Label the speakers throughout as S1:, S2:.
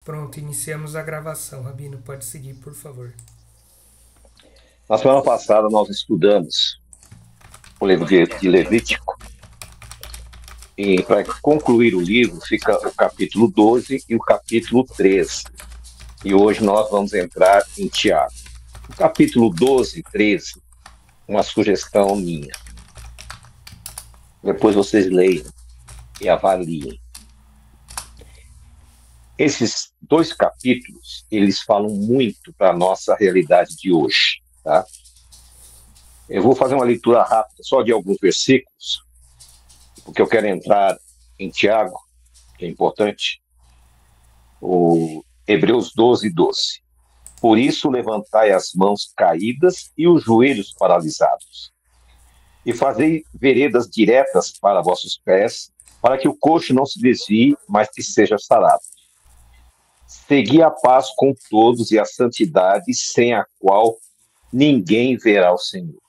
S1: Pronto, iniciamos a gravação. Rabino, pode seguir, por favor.
S2: Na semana passada nós estudamos o livro de Levítico e para concluir o livro fica o capítulo 12 e o capítulo 13. E hoje nós vamos entrar em Tiago. O capítulo 12 e 13, uma sugestão minha. Depois vocês leiam e avaliem. Esses dois capítulos, eles falam muito para a nossa realidade de hoje, tá? Eu vou fazer uma leitura rápida só de alguns versículos, porque eu quero entrar em Tiago, que é importante, o Hebreus 12, 12. Por isso levantai as mãos caídas e os joelhos paralisados, e fazei veredas diretas para vossos pés, para que o coxo não se desvie, mas que seja sarado. Segui a paz com todos e a santidade, sem a qual ninguém verá o Senhor.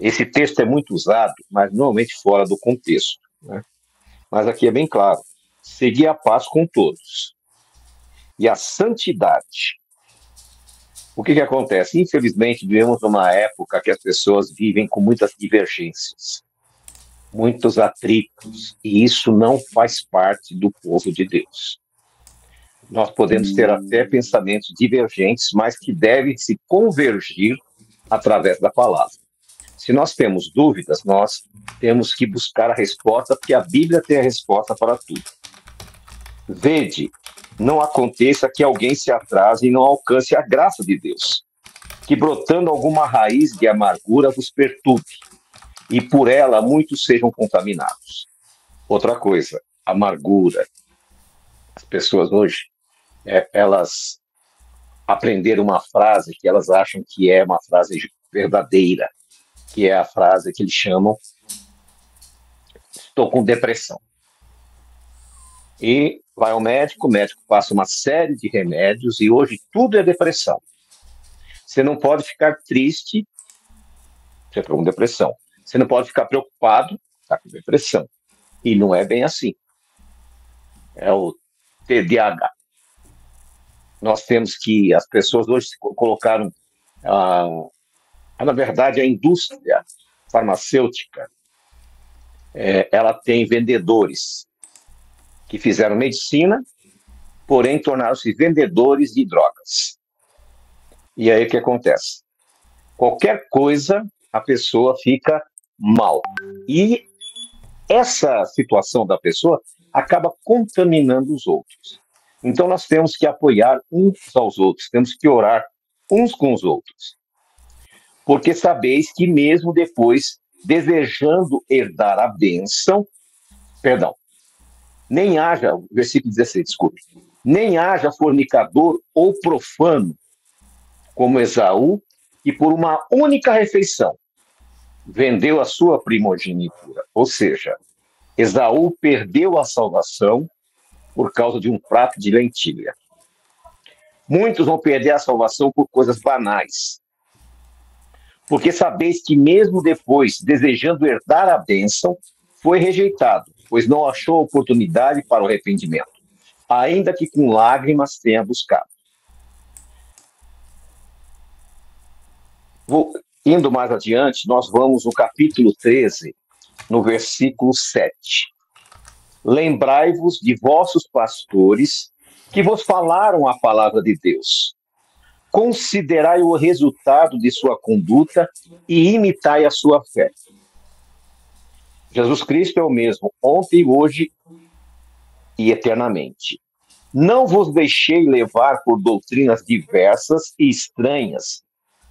S2: Esse texto é muito usado, mas normalmente fora do contexto, né? Mas aqui é bem claro. Segui a paz com todos. E a santidade. O que acontece? Infelizmente, vivemos numa época que as pessoas vivem com muitas divergências, muitos atritos, e isso não faz parte do povo de Deus. Nós podemos ter até pensamentos divergentes, mas que devem se convergir através da palavra. Se nós temos dúvidas, nós temos que buscar a resposta, porque a Bíblia tem a resposta para tudo. Vede, não aconteça que alguém se atrase e não alcance a graça de Deus, que brotando alguma raiz de amargura vos perturbe, e por ela muitos sejam contaminados. Outra coisa, amargura. As pessoas hoje, elas aprenderam uma frase que elas acham que é uma frase verdadeira, que é a frase que eles chamam estou com depressão. E vai ao médico, o médico passa uma série de remédios e hoje tudo é depressão. Você não pode ficar triste, você está com depressão. Você não pode ficar preocupado, está com depressão. E não é bem assim. É o TDAH. Nós temos que, as pessoas hoje colocaram, na verdade, a indústria farmacêutica, ela tem vendedores que fizeram medicina, porém tornaram-se vendedores de drogas. E aí o que acontece? Qualquer coisa, a pessoa fica mal. E essa situação da pessoa acaba contaminando os outros. Então nós temos que apoiar uns aos outros, temos que orar uns com os outros. Porque sabeis que mesmo depois, desejando herdar a bênção, nem haja, versículo 16, desculpe, nem haja fornicador ou profano, como Esaú, que por uma única refeição vendeu a sua primogenitura. Ou seja, Esaú perdeu a salvação por causa de um prato de lentilha. Muitos vão perder a salvação por coisas banais. Porque sabeis que mesmo depois, desejando herdar a bênção, foi rejeitado, pois não achou oportunidade para o arrependimento, ainda que com lágrimas tenha buscado. Indo mais adiante, nós vamos no capítulo 13, no versículo 7. Lembrai-vos de vossos pastores que vos falaram a palavra de Deus. Considerai o resultado de sua conduta e imitai a sua fé. Jesus Cristo é o mesmo ontem, hoje e eternamente. Não vos deixei levar por doutrinas diversas e estranhas,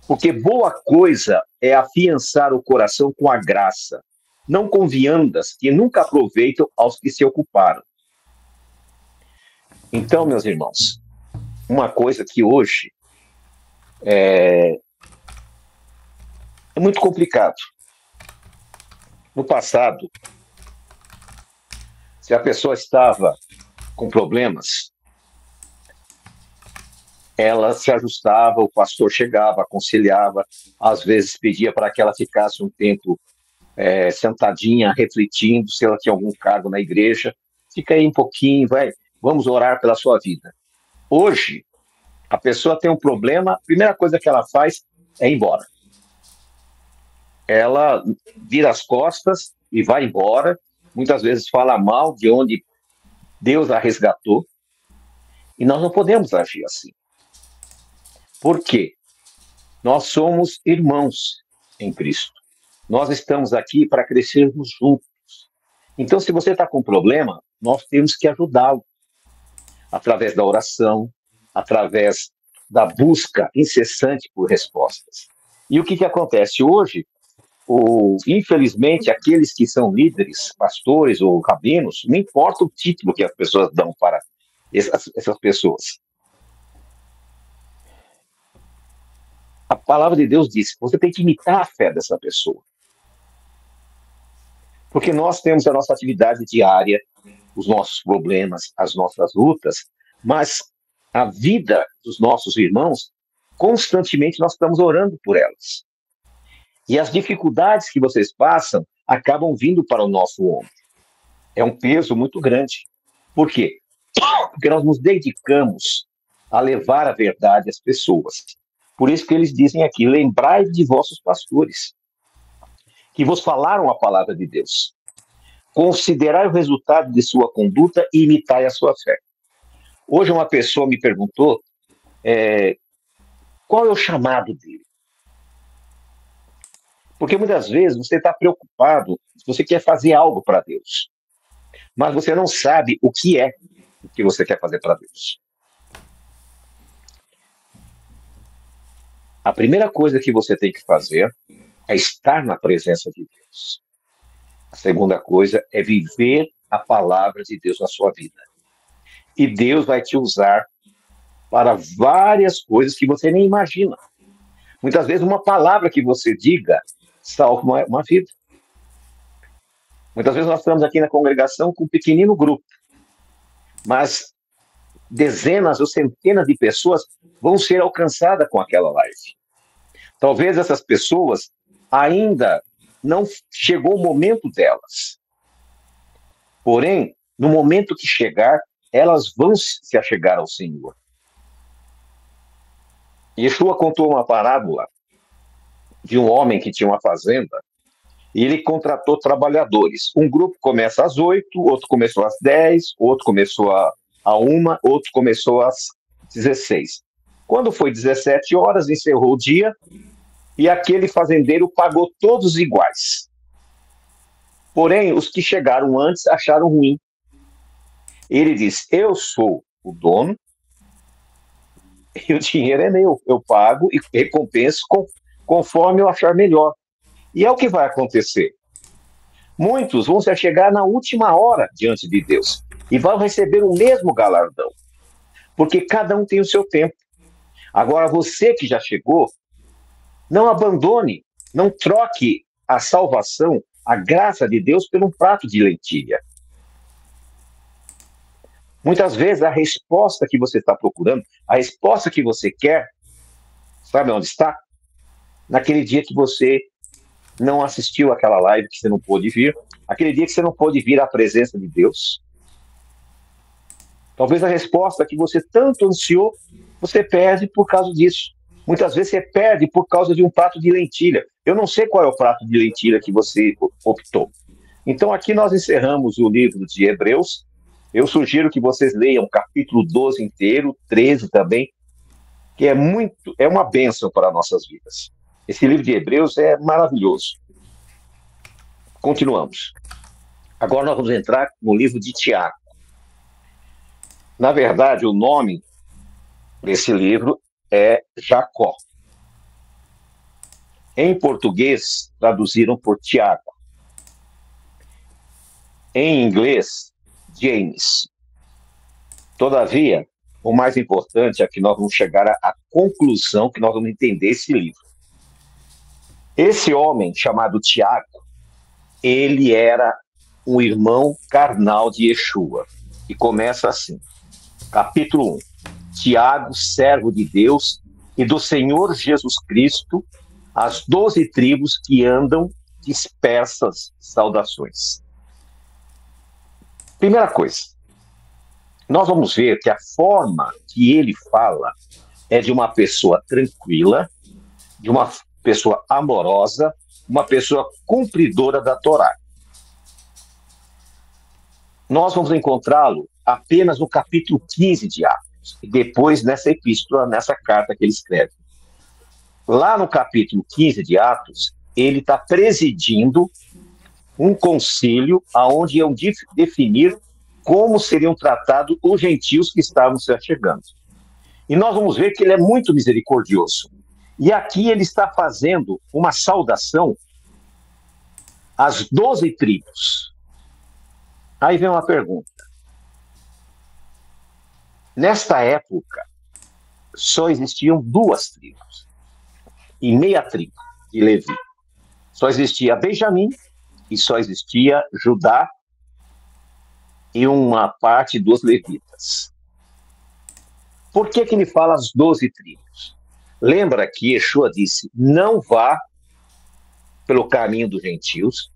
S2: porque boa coisa é afiançar o coração com a graça, não com viandas que nunca aproveitam aos que se ocuparam. Então, meus irmãos, uma coisa que hoje é muito complicado. No passado, se a pessoa estava com problemas, ela se ajustava, o pastor chegava, aconselhava, às vezes pedia para que ela ficasse um tempo sentadinha, refletindo, se ela tinha algum cargo na igreja, fica aí um pouquinho, vamos orar pela sua vida. Hoje, a pessoa tem um problema, a primeira coisa que ela faz é ir embora. Ela vira as costas e vai embora, muitas vezes fala mal de onde Deus a resgatou, e nós não podemos agir assim. Por quê? Nós somos irmãos em Cristo. Nós estamos aqui para crescermos juntos. Então, se você está com problema, nós temos que ajudá-lo. Através da oração, através da busca incessante por respostas. E o que acontece hoje? Infelizmente, aqueles que são líderes, pastores ou rabinos, não importa o título que as pessoas dão para essas pessoas. A palavra de Deus diz que você tem que imitar a fé dessa pessoa. Porque nós temos a nossa atividade diária, os nossos problemas, as nossas lutas, mas a vida dos nossos irmãos, constantemente nós estamos orando por elas. E as dificuldades que vocês passam acabam vindo para o nosso ombro. É um peso muito grande. Por quê? Porque nós nos dedicamos a levar a verdade às pessoas. Por isso que eles dizem aqui, lembrai de vossos pastores, que vos falaram a palavra de Deus. Considerai o resultado de sua conduta e imitai a sua fé. Hoje uma pessoa me perguntou qual é o chamado dele. Porque muitas vezes você está preocupado, você quer fazer algo para Deus, mas você não sabe o que é o que você quer fazer para Deus. A primeira coisa que você tem que fazer é estar na presença de Deus. A segunda coisa é viver a palavra de Deus na sua vida. E Deus vai te usar para várias coisas que você nem imagina. Muitas vezes uma palavra que você diga salva uma vida. Muitas vezes nós estamos aqui na congregação com um pequenino grupo, mas dezenas ou centenas de pessoas vão ser alcançadas com aquela live. Talvez essas pessoas ainda não chegou o momento delas. Porém, no momento que chegar, elas vão se achegar ao Senhor. Yeshua contou uma parábola de um homem que tinha uma fazenda e ele contratou trabalhadores. Um grupo começa às 8, outro começou às 10, outro começou a 1, outro começou às 16. Quando foi 17 horas, encerrou o dia e aquele fazendeiro pagou todos iguais. Porém, os que chegaram antes acharam ruim. Ele diz, eu sou o dono e o dinheiro é meu. Eu pago e recompenso conforme eu achar melhor. E é o que vai acontecer. Muitos vão se chegar na última hora diante de Deus e vão receber o mesmo galardão, porque cada um tem o seu tempo. Agora, você que já chegou, não abandone, não troque a salvação, a graça de Deus por um prato de lentilha. Muitas vezes a resposta que você está procurando, a resposta que você quer, sabe onde está? Naquele dia que você não assistiu aquela live, que você não pôde vir, aquele dia que você não pôde vir à presença de Deus. Talvez a resposta que você tanto ansiou, você perde por causa disso. Muitas vezes você perde por causa de um prato de lentilha. Eu não sei qual é o prato de lentilha que você optou. Então aqui nós encerramos o livro de Hebreus. Eu sugiro que vocês leiam o capítulo 12 inteiro, 13 também, que é uma bênção para nossas vidas. Esse livro de Hebreus é maravilhoso. Continuamos. Agora nós vamos entrar no livro de Tiago. Na verdade, o nome desse livro é Jacó. Em português, traduziram por Tiago. Em inglês, James. Todavia, o mais importante é que nós vamos chegar à conclusão que nós vamos entender esse livro. Esse homem chamado Tiago, ele era um irmão carnal de Yeshua. E começa assim, capítulo 1. Tiago, servo de Deus e do Senhor Jesus Cristo, as 12 tribos que andam dispersas, saudações. Primeira coisa, nós vamos ver que a forma que ele fala é de uma pessoa tranquila, de uma pessoa amorosa, uma pessoa cumpridora da Torá. Nós vamos encontrá-lo apenas no capítulo 15 de Atos, e depois nessa epístola, nessa carta que ele escreve. Lá no capítulo 15 de Atos, ele está presidindo um concílio onde iam definir como seriam tratados os gentios que estavam se achegando. E nós vamos ver que ele é muito misericordioso. E aqui ele está fazendo uma saudação às 12 tribos. Aí vem uma pergunta. Nesta época, só existiam 2 tribos e meia tribo de Levi. Só existia Benjamim e só existia Judá e uma parte dos levitas. Por que ele fala as 12 tribos? Lembra que Yeshua disse, não vá pelo caminho dos gentios,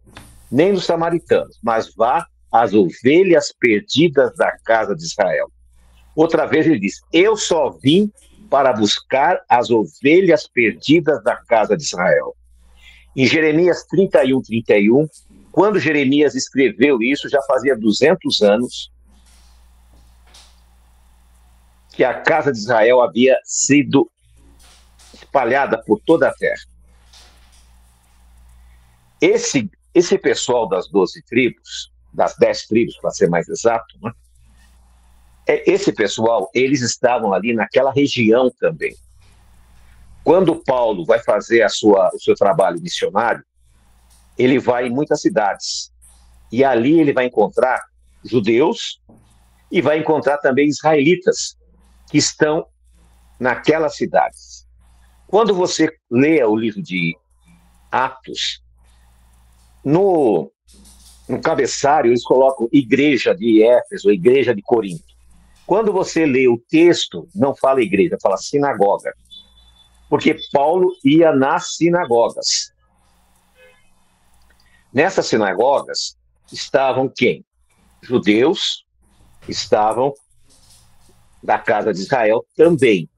S2: nem dos samaritanos, mas vá às ovelhas perdidas da casa de Israel. Outra vez ele diz, eu só vim para buscar as ovelhas perdidas da casa de Israel. Em Jeremias 31, quando Jeremias escreveu isso, já fazia 200 anos que a casa de Israel havia sido espalhada por toda a terra. Esse pessoal das 12 tribos, das 10 tribos, para ser mais exato, né? Esse pessoal, eles estavam ali naquela região também. Quando Paulo vai fazer o seu trabalho missionário, ele vai em muitas cidades. E ali ele vai encontrar judeus e vai encontrar também israelitas que estão naquelas cidades. Quando você lê o livro de Atos, no cabeçalho eles colocam igreja de Éfeso, igreja de Corinto. Quando você lê o texto, não fala igreja, fala sinagoga. Porque Paulo ia nas sinagogas. Nessas sinagogas estavam quem? Judeus, estavam da casa de Israel também.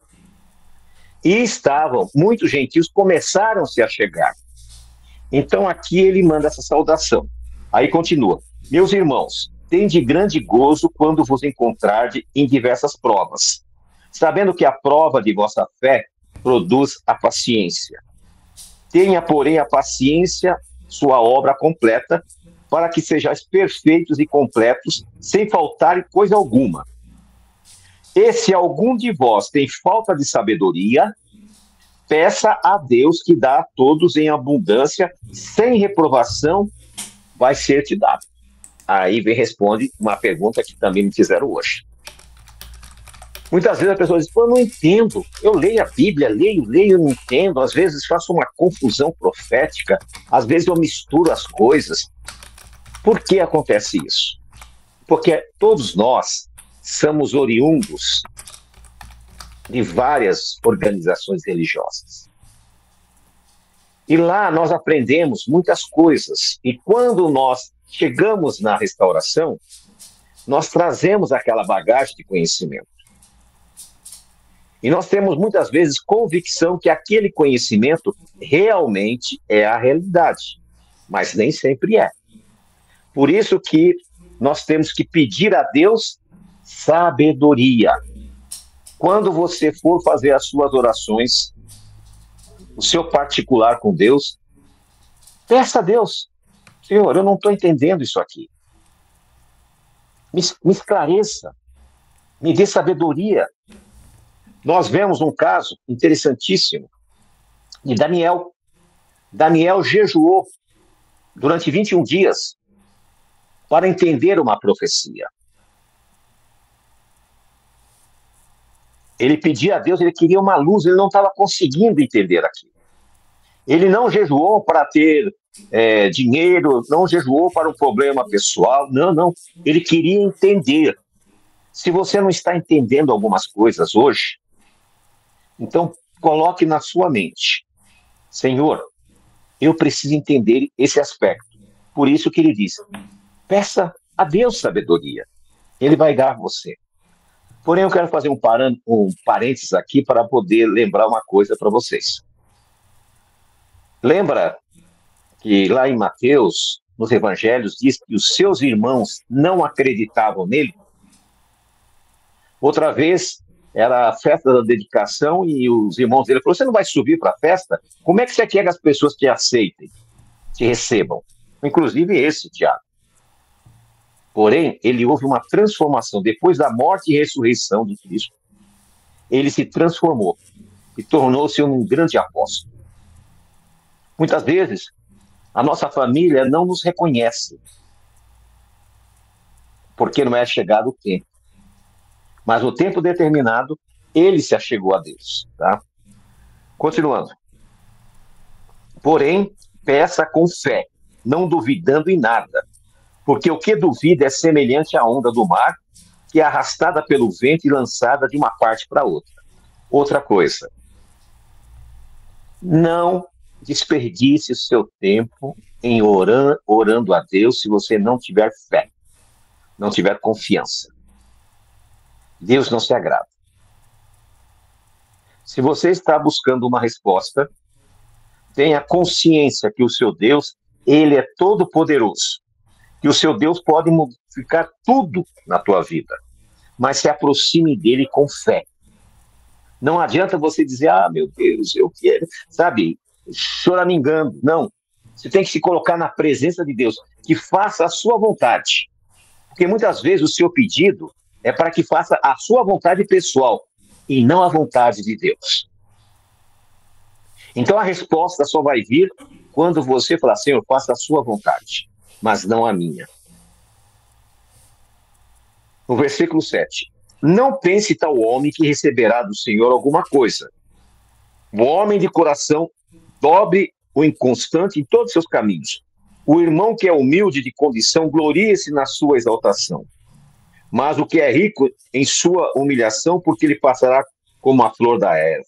S2: E estavam, muitos gentios começaram-se a chegar. Então aqui ele manda essa saudação. Aí continua. Meus irmãos, tende grande gozo quando vos encontrardes em diversas provas, sabendo que a prova de vossa fé produz a paciência. Tenha, porém, a paciência, sua obra completa, para que sejais perfeitos e completos, sem faltar coisa alguma. E se algum de vós tem falta de sabedoria, peça a Deus que dá a todos em abundância, sem reprovação, vai ser te dado. Aí vem responde uma pergunta que também me fizeram hoje. Muitas vezes a pessoa diz, pô, eu não entendo, eu leio a Bíblia, leio, não entendo, às vezes faço uma confusão profética, às vezes eu misturo as coisas. Por que acontece isso? Porque todos nós somos oriundos de várias organizações religiosas. E lá nós aprendemos muitas coisas, e quando nós chegamos na restauração, nós trazemos aquela bagagem de conhecimento. E nós temos muitas vezes convicção que aquele conhecimento realmente é a realidade, mas nem sempre é. Por isso que nós temos que pedir a Deus sabedoria. Quando você for fazer as suas orações, o seu particular com Deus, peça a Deus, Senhor, eu não estou entendendo isso aqui. Me esclareça, me dê sabedoria. Nós vemos um caso interessantíssimo de Daniel. Daniel jejuou durante 21 dias para entender uma profecia. Ele pedia a Deus, ele queria uma luz, ele não estava conseguindo entender aquilo. Ele não jejuou para ter dinheiro, não jejuou para um problema pessoal, não. Ele queria entender. Se você não está entendendo algumas coisas hoje, então coloque na sua mente, Senhor, eu preciso entender esse aspecto. Por isso que ele diz, peça a Deus sabedoria. Ele vai dar a você. Porém, eu quero fazer um parênteses aqui para poder lembrar uma coisa para vocês. Lembra que lá em Mateus, nos evangelhos, diz que os seus irmãos não acreditavam nele? Outra vez, era a festa da dedicação e os irmãos dele falaram, você não vai subir para a festa? Como é que você quer que as pessoas te aceitem, te recebam? Inclusive esse, Tiago. Porém, ele houve uma transformação. Depois da morte e ressurreição de Cristo, ele se transformou e tornou-se um grande apóstolo. Muitas vezes, a nossa família não nos reconhece, porque não é chegado o tempo. Mas no tempo determinado, ele se achegou a Deus. Tá? Continuando. Porém, peça com fé, não duvidando em nada, porque o que duvida é semelhante à onda do mar, que é arrastada pelo vento e lançada de uma parte para outra. Outra coisa, não desperdice o seu tempo em orando a Deus se você não tiver fé, não tiver confiança. Deus não se agrada. Se você está buscando uma resposta, tenha consciência que o seu Deus, ele é todo poderoso, que o seu Deus pode modificar tudo na tua vida, mas se aproxime dele com fé. Não adianta você dizer, meu Deus, eu quero, sabe, choramingando. Não, você tem que se colocar na presença de Deus, que faça a sua vontade, porque muitas vezes o seu pedido é para que faça a sua vontade pessoal e não a vontade de Deus. Então a resposta só vai vir quando você falar, Senhor, faça a sua vontade, mas não a minha. No versículo 7. Não pense tal homem que receberá do Senhor alguma coisa. O homem de coração dobre o inconstante em todos os seus caminhos. O irmão que é humilde de condição glorie-se na sua exaltação. Mas o que é rico em sua humilhação, porque ele passará como a flor da erva.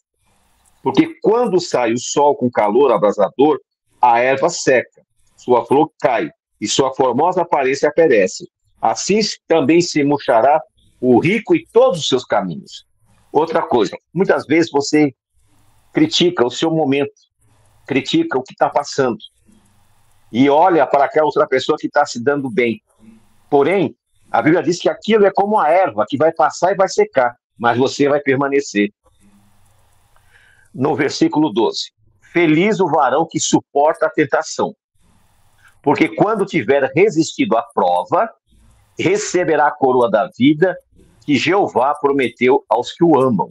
S2: Porque quando sai o sol com calor abrasador, a erva seca, sua flor cai, e sua formosa aparência perece. Assim também se murchará o rico e todos os seus caminhos. Outra coisa, muitas vezes você critica o seu momento, critica o que está passando, e olha para aquela outra pessoa que está se dando bem. Porém, a Bíblia diz que aquilo é como a erva, que vai passar e vai secar, mas você vai permanecer. No versículo 12. Feliz o varão que suporta a tentação, porque quando tiver resistido à prova, receberá a coroa da vida que Jeová prometeu aos que o amam.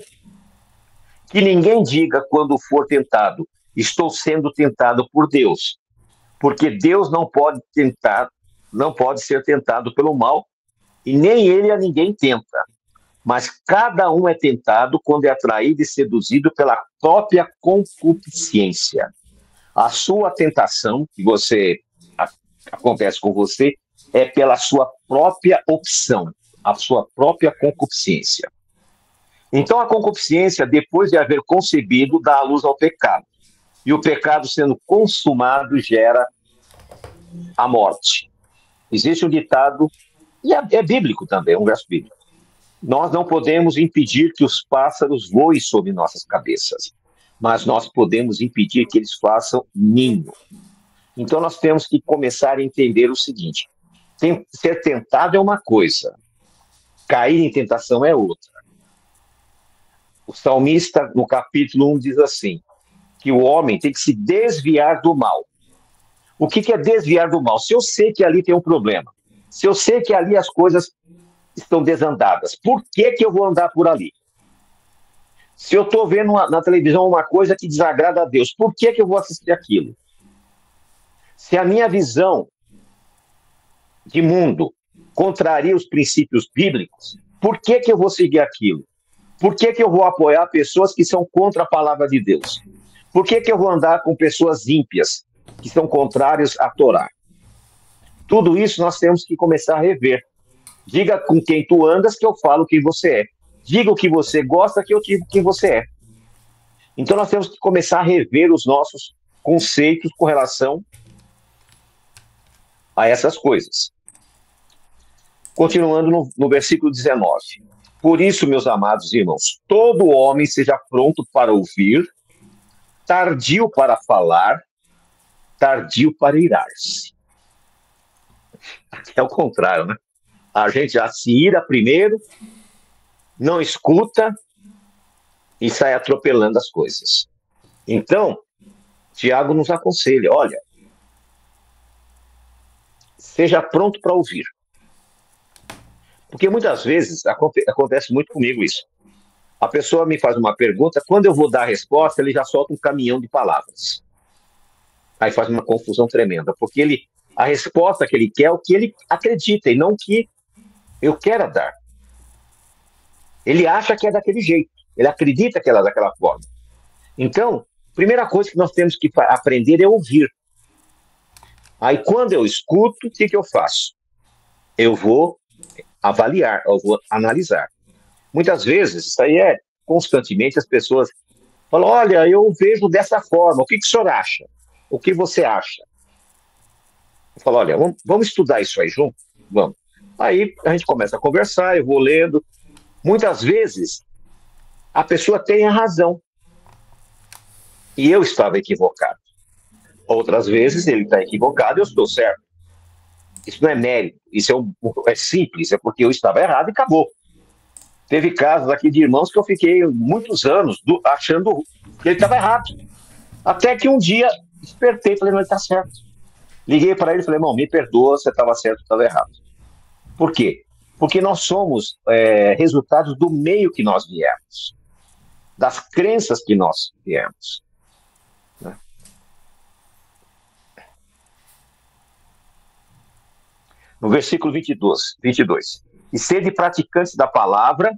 S2: Que ninguém diga quando for tentado, estou sendo tentado por Deus, porque Deus não pode ser tentado pelo mal, e nem ele a ninguém tenta. Mas cada um é tentado quando é atraído e seduzido pela própria concupiscência. A sua tentação, que acontece com você, é pela sua própria opção, a sua própria concupiscência. Então a concupiscência, depois de haver concebido, dá a luz ao pecado. E o pecado sendo consumado gera a morte. Existe um ditado, e é bíblico também, um verso bíblico. Nós não podemos impedir que os pássaros voem sobre nossas cabeças, mas nós podemos impedir que eles façam ninho. Então nós temos que começar a entender o seguinte, ser tentado é uma coisa, cair em tentação é outra. O salmista, no capítulo 1, diz assim, que o homem tem que se desviar do mal. O que é desviar do mal? Se eu sei que ali tem um problema, se eu sei que ali as coisas estão desandadas, por que eu vou andar por ali? Se eu estou vendo na televisão uma coisa que desagrada a Deus, por que eu vou assistir aquilo? Se a minha visão de mundo contraria os princípios bíblicos, por que eu vou seguir aquilo? Por que eu vou apoiar pessoas que são contra a palavra de Deus? Por que eu vou andar com pessoas ímpias, que são contrárias à Torá? Tudo isso nós temos que começar a rever. Diga com quem tu andas que eu falo quem você é. Diga o que você gosta que eu digo quem você é. Então nós temos que começar a rever os nossos conceitos com relação a essas coisas. Continuando no versículo 19. Por isso, meus amados irmãos, todo homem seja pronto para ouvir, tardio para falar, tardio para irar-se. É o contrário, né? A gente já se ira primeiro, não escuta e sai atropelando as coisas. Então, Tiago nos aconselha, olha, seja pronto para ouvir. Porque muitas vezes acontece muito comigo isso. A pessoa me faz uma pergunta, quando eu vou dar a resposta, ele já solta um caminhão de palavras. Aí faz uma confusão tremenda, porque a resposta que ele quer é o que ele acredita e não o que eu quero dar. Ele acha que é daquele jeito, ele acredita que ela é daquela forma. Então, a primeira coisa que nós temos que aprender é ouvir. Aí, quando eu escuto, o que eu faço? Eu vou avaliar, eu vou analisar. Muitas vezes, isso aí é constantemente, as pessoas falam, olha, eu vejo dessa forma, o que o senhor acha? O que você acha? Eu falo, olha, vamos estudar isso aí junto? Vamos. Aí a gente começa a conversar, eu vou lendo. Muitas vezes, a pessoa tem a razão. E eu estava equivocado. Outras vezes, ele está equivocado e eu estou certo. Isso não é mérito, isso é simples, é porque eu estava errado e acabou. Teve casos aqui de irmãos que eu fiquei muitos anos achando que ele estava errado. Até que um dia despertei e falei, não, ele está certo. Liguei para ele e falei, irmão, me perdoa, você estava certo, eu estava errado. Por quê? Porque nós somos resultados do meio que nós viemos, das crenças que nós viemos. Né? No versículo 22, e sede praticantes da palavra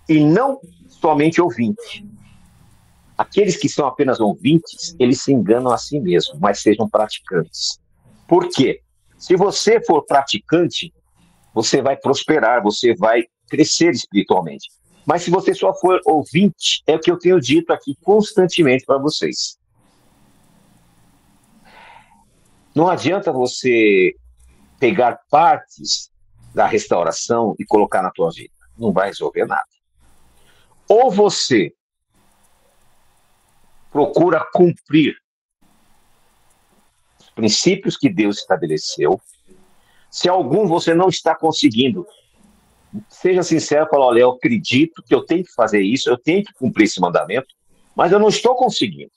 S2: e não somente ouvintes. Aqueles que são apenas ouvintes, eles se enganam a si mesmos, mas sejam praticantes. Por quê? Se você for praticante, você vai prosperar, você vai crescer espiritualmente. Mas se você só for ouvinte, é o que eu tenho dito aqui constantemente para vocês. Não adianta você pegar partes da restauração e colocar na tua vida. Não vai resolver nada. Ou você procura cumprir os princípios que Deus estabeleceu. Se algum você não está conseguindo, seja sincero, fala, olha, eu acredito que eu tenho que fazer isso, eu tenho que cumprir esse mandamento, mas eu não estou conseguindo.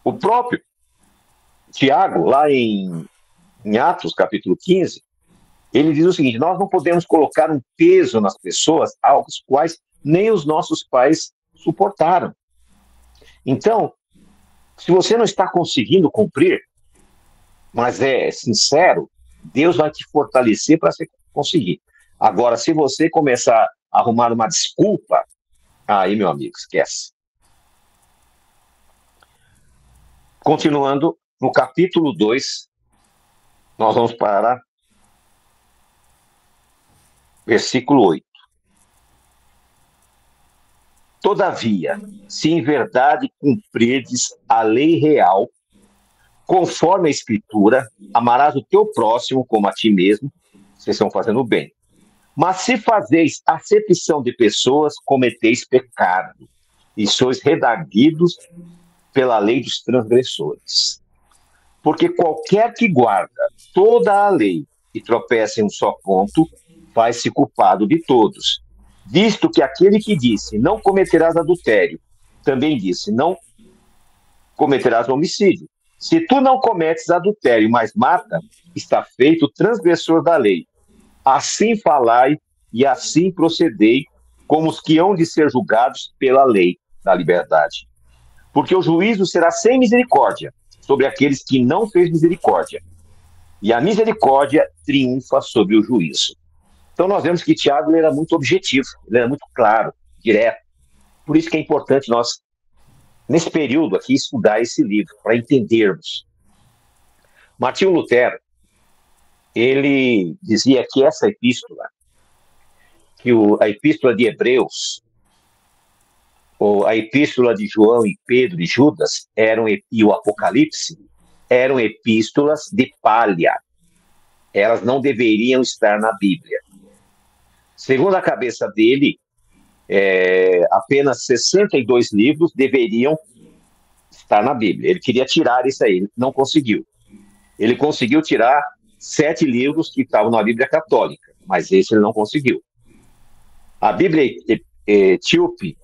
S2: O próprio Tiago, lá em Atos, capítulo 15, ele diz o seguinte, nós não podemos colocar um peso nas pessoas aos quais nem os nossos pais suportaram. Então, se você não está conseguindo cumprir, mas é sincero, Deus vai te fortalecer para você conseguir. Agora, se você começar a arrumar uma desculpa, aí, meu amigo, esquece. Continuando, no capítulo 2, nós vamos para versículo 8. Todavia, se em verdade cumprirdes a lei real, conforme a Escritura, amarás o teu próximo como a ti mesmo, vocês estão fazendo bem. Mas se fazeis acepção de pessoas, cometeis pecado, e sois redarguidos pela lei dos transgressores. Porque qualquer que guarda toda a lei e tropeça em um só ponto, faz-se culpado de todos. Visto que aquele que disse, não cometerás adultério, também disse, não cometerás homicídio. Se tu não cometes adultério, mas mata, está feito transgressor da lei. Assim falai e assim procedei, como os que hão de ser julgados pela lei da liberdade. Porque o juízo será sem misericórdia sobre aqueles que não fez misericórdia. E a misericórdia triunfa sobre o juízo. Então nós vemos que Tiago ele era muito objetivo, ele era muito claro, direto. Por isso que é importante nós, nesse período aqui, estudar esse livro, para entendermos. Martinho Lutero, ele dizia que essa epístola, a epístola de Hebreus, ou a epístola de João e Pedro e Judas, e o Apocalipse, eram epístolas de palha. Elas não deveriam estar na Bíblia. Segundo a cabeça dele, apenas 62 livros deveriam estar na Bíblia. Ele queria tirar isso aí, não conseguiu. Ele conseguiu tirar 7 livros que estavam na Bíblia Católica, mas esse ele não conseguiu. A Bíblia etíope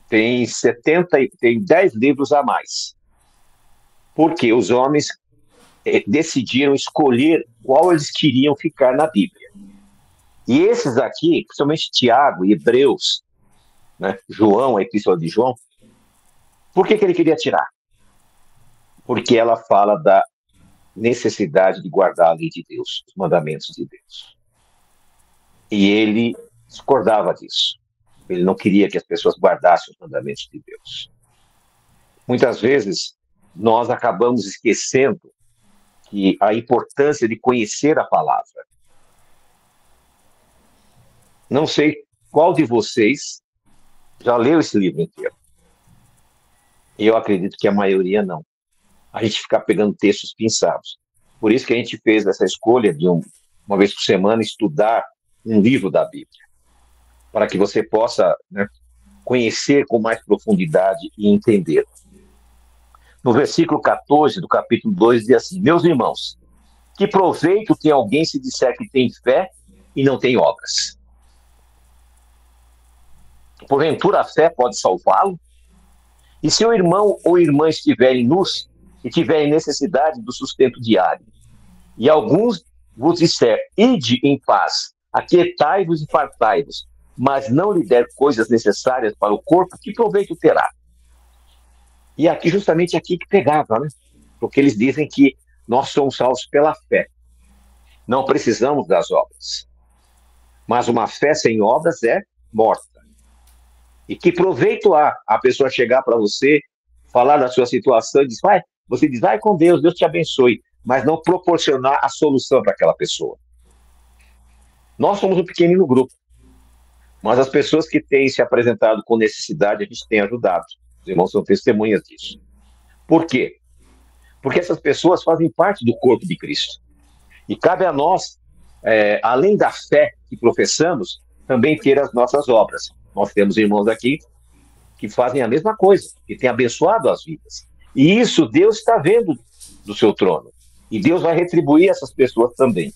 S2: tem 10 livros a mais, porque os homens decidiram escolher qual eles queriam ficar na Bíblia. E esses aqui, principalmente Tiago e Hebreus, né, João, a Epístola de João, por que ele queria tirar? Porque ela fala da necessidade de guardar a lei de Deus, os mandamentos de Deus. E ele discordava disso. Ele não queria que as pessoas guardassem os mandamentos de Deus. Muitas vezes, nós acabamos esquecendo que a importância de conhecer a palavra. Não sei qual de vocês já leu esse livro inteiro. Eu acredito que a maioria não. A gente fica pegando textos pinçados. Por isso que a gente fez essa escolha de uma vez por semana estudar um livro da Bíblia, para que você possa, né, conhecer com mais profundidade e entender. No versículo 14 do capítulo 2 diz assim: meus irmãos, que proveito tem alguém se disser que tem fé e não tem obras? Porventura a fé pode salvá-lo? E se o irmão ou irmã estiverem nus e tiverem necessidade do sustento diário, e alguns vos disser, ide em paz, aquietai-vos e fartai-vos, mas não lhe der coisas necessárias para o corpo, que proveito terá? E aqui, justamente aqui que pegava, né? Porque eles dizem que nós somos salvos pela fé. Não precisamos das obras. Mas uma fé sem obras é morta. E que proveito há a pessoa chegar para você, falar da sua situação e dizer, você diz, vai com Deus, Deus te abençoe, mas não proporcionar a solução para aquela pessoa. Nós somos um pequenino grupo, mas as pessoas que têm se apresentado com necessidade, a gente tem ajudado. Os irmãos são testemunhas disso. Por quê? Porque essas pessoas fazem parte do corpo de Cristo. E cabe a nós, além da fé que professamos, também ter as nossas obras. Nós temos irmãos aqui que fazem a mesma coisa, que têm abençoado as vidas. E isso Deus está vendo do seu trono. E Deus vai retribuir essas pessoas também.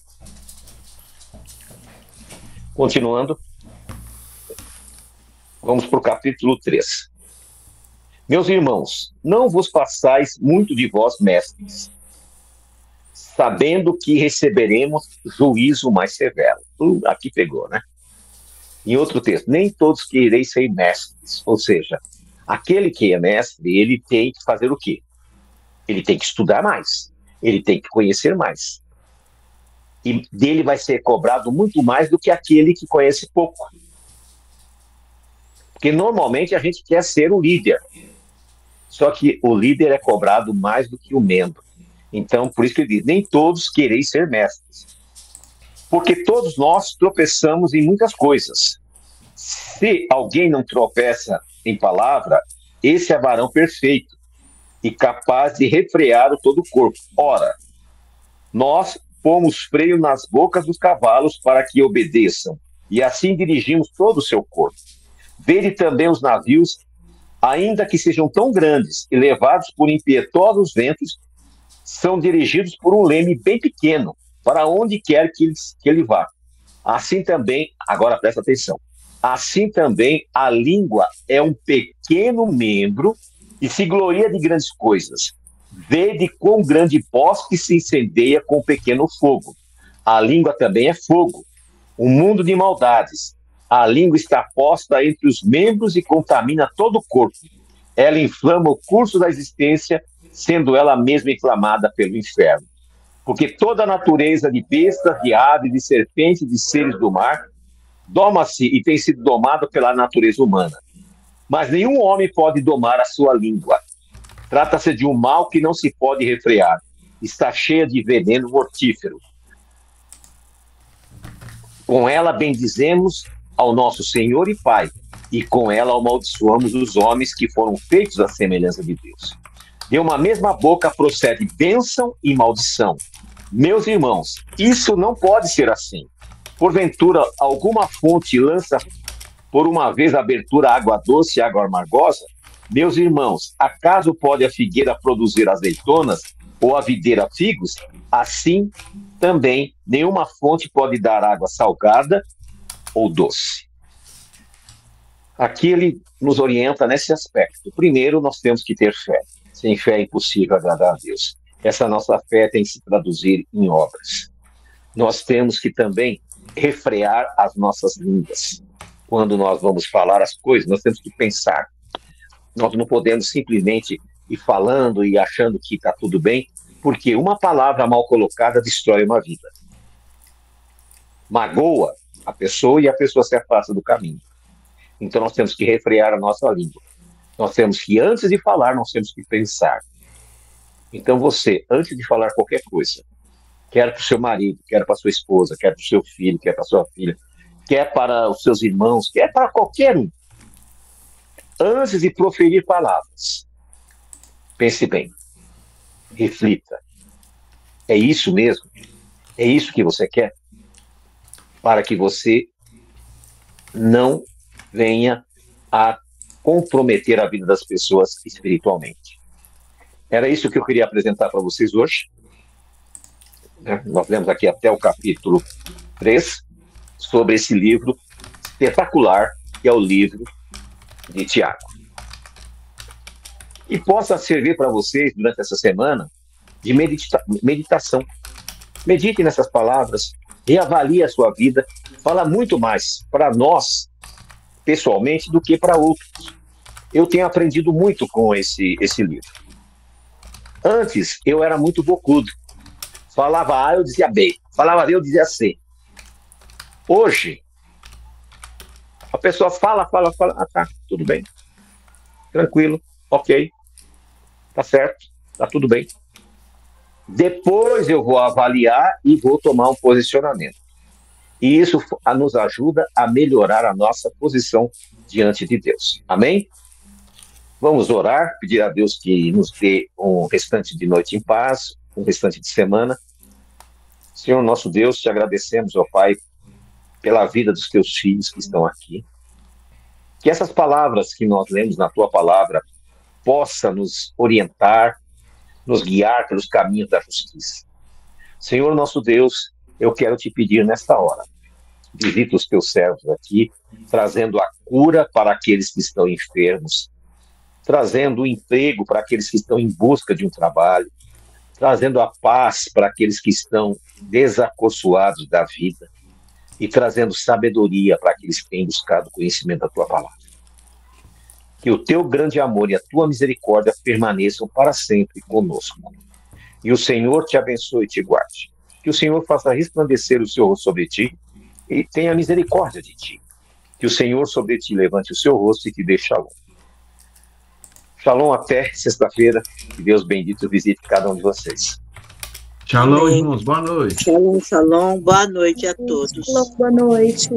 S2: Continuando, vamos para o capítulo 3. Meus irmãos, não vos façais muito de vós mestres, sabendo que receberemos juízo mais severo. Aqui pegou, né? Em outro texto, nem todos quereis ser mestres. Ou seja, aquele que é mestre, ele tem que fazer o quê? Ele tem que estudar mais. Ele tem que conhecer mais. E dele vai ser cobrado muito mais do que aquele que conhece pouco. Porque normalmente a gente quer ser o líder. Só que o líder é cobrado mais do que o membro. Então, por isso que ele diz, nem todos quereis ser mestres. Porque todos nós tropeçamos em muitas coisas. Se alguém não tropeça em palavra, esse é varão perfeito e capaz de refrear todo o corpo. Ora, nós pomos freio nas bocas dos cavalos para que obedeçam, e assim dirigimos todo o seu corpo. Vede também os navios, ainda que sejam tão grandes e levados por impetuosos ventos, são dirigidos por um leme bem pequeno, para onde quer que ele vá. Assim também, agora presta atenção, assim também a língua é um pequeno membro e se gloria de grandes coisas. Vede quão grande bosque se incendeia com um pequeno fogo. A língua também é fogo, um mundo de maldades. A língua está posta entre os membros e contamina todo o corpo. Ela inflama o curso da existência, sendo ela mesma inflamada pelo inferno. Porque toda a natureza de bestas, de aves, de serpentes, de seres do mar, doma-se e tem sido domada pela natureza humana. Mas nenhum homem pode domar a sua língua. Trata-se de um mal que não se pode refrear. Está cheia de veneno mortífero. Com ela bendizemos ao nosso Senhor e Pai, e com ela amaldiçoamos os homens que foram feitos à semelhança de Deus. De uma mesma boca procede bênção e maldição. Meus irmãos, isso não pode ser assim. Porventura, alguma fonte lança por uma vez a abertura água doce e água amargosa? Meus irmãos, acaso pode a figueira produzir azeitonas ou a videira figos? Assim também nenhuma fonte pode dar água salgada ou doce. Aqui ele nos orienta nesse aspecto. Primeiro, nós temos que ter fé. Sem fé é impossível agradar a Deus. Essa nossa fé tem que se traduzir em obras. Nós temos que também refrear as nossas línguas. Quando nós vamos falar as coisas, nós temos que pensar. Nós não podemos simplesmente ir falando e achando que está tudo bem, porque uma palavra mal colocada destrói uma vida. Magoa a pessoa e a pessoa se afasta do caminho. Então nós temos que refrear a nossa língua. Nós temos que, antes de falar, nós temos que pensar. Então você, antes de falar qualquer coisa, quer para o seu marido, quer para a sua esposa, quer para o seu filho, quer para a sua filha, quer para os seus irmãos, quer para qualquer um, antes de proferir palavras, pense bem, reflita. É isso mesmo? É isso que você quer? Para que você não venha a comprometer a vida das pessoas espiritualmente. Era isso que eu queria apresentar para vocês hoje. Nós lemos aqui até o capítulo 3 sobre esse livro espetacular, que é o livro de Tiago. E possa servir para vocês, durante essa semana, de meditação. Medite nessas palavras, reavalie a sua vida, fala muito mais para nós, pessoalmente, do que para outros. Eu tenho aprendido muito com esse livro. Antes, eu era muito bocudo. Falava A, eu dizia B. Falava B, eu dizia C. Hoje, a pessoa fala. Ah, tá, tudo bem. Tranquilo, ok. Tá certo, tá tudo bem. Depois eu vou avaliar e vou tomar um posicionamento. E isso nos ajuda a melhorar a nossa posição diante de Deus. Amém? Vamos orar, pedir a Deus que nos dê um restante de noite em paz, um restante de semana. Senhor nosso Deus, te agradecemos, ó Pai, pela vida dos teus filhos que estão aqui. Que essas palavras que nós lemos na tua palavra possa nos orientar, nos guiar pelos caminhos da justiça. Senhor nosso Deus, eu quero te pedir nesta hora, visita os teus servos aqui, trazendo a cura para aqueles que estão enfermos, trazendo o emprego para aqueles que estão em busca de um trabalho, trazendo a paz para aqueles que estão desacossoados da vida e trazendo sabedoria para aqueles que têm buscado conhecimento da tua palavra. Que o teu grande amor e a tua misericórdia permaneçam para sempre conosco. E o Senhor te abençoe e te guarde. Que o Senhor faça resplandecer o seu rosto sobre ti e tenha misericórdia de ti. Que o Senhor sobre ti levante o seu rosto e te dê shalom. Shalom até sexta-feira. Que Deus bendito visite cada um de vocês.
S3: Shalom, irmãos. Boa noite.
S4: Shalom, shalom. Boa noite a todos.
S5: Boa noite.